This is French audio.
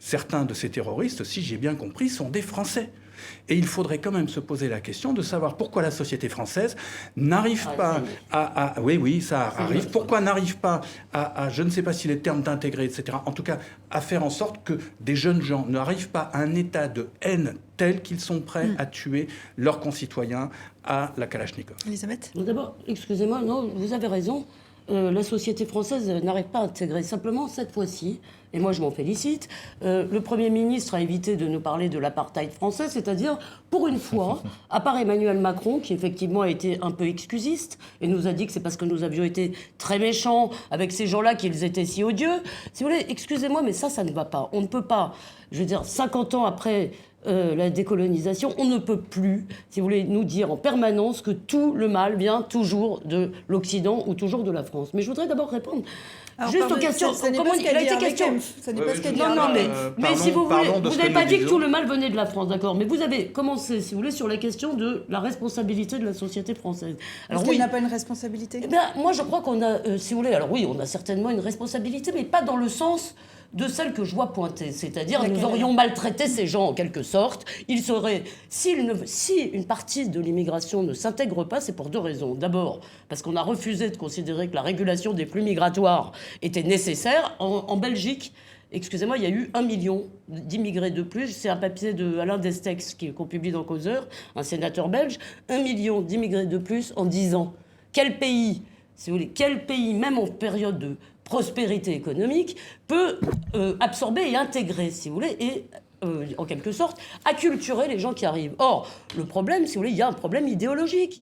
certains de ces terroristes, si j'ai bien compris, sont des Français. Et il faudrait quand même se poser la question de savoir pourquoi la société française n'arrive pas à... Oui, ça arrive. Pourquoi n'arrive pas à, je ne sais pas si les termes d'intégrer, etc., en tout cas, à faire en sorte que des jeunes gens n'arrivent pas à un état de haine tel qu'ils sont prêts à tuer leurs concitoyens à la Kalachnikov. Elisabeth ? D'abord, excusez-moi, non, vous avez raison. La société française n'arrive pas à intégrer. Simplement, cette fois-ci, et moi je m'en félicite, le Premier ministre a évité de nous parler de l'apartheid français, c'est-à-dire, pour une fois, à part Emmanuel Macron, qui effectivement a été un peu excusiste, et nous a dit que c'est parce que nous avions été très méchants avec ces gens-là qu'ils étaient si odieux. Si vous voulez, excusez-moi, mais ça ne va pas. On ne peut pas, je veux dire, 50 ans après... la décolonisation, on ne peut plus, si vous voulez, nous dire en permanence que tout le mal vient toujours de l'Occident ou toujours de la France. Mais je voudrais d'abord répondre juste aux questions. Comment il a été question ? Ça n'est pas ce qu'elle dit. Non, mais si vous voulez, vous n'avez pas dit que tout le mal venait de la France, d'accord ? Mais vous avez commencé, si vous voulez, sur la question de la responsabilité de la société française. Alors, est-ce qu'elle n'a pas une responsabilité ? Eh bien, moi, je crois qu'on a, si vous voulez, alors oui, on a certainement une responsabilité, mais pas dans le sens de celle que je vois pointer. C'est-à-dire, nous aurions maltraité ces gens en quelque sorte. Ils seraient... Si une partie de l'immigration ne s'intègre pas, c'est pour deux raisons. D'abord, parce qu'on a refusé de considérer que la régulation des flux migratoires était nécessaire. En Belgique, excusez-moi, il y a eu 1 million d'immigrés de plus. C'est un papier de Alain Destex qu'on publie dans Causeur, un sénateur belge. 1 million d'immigrés de plus en 10 ans. Quel pays, si vous voulez, quel pays, même en période de prospérité économique, peut absorber et intégrer, si vous voulez, et en quelque sorte, acculturer les gens qui arrivent. Or, le problème, si vous voulez, il y a un problème idéologique.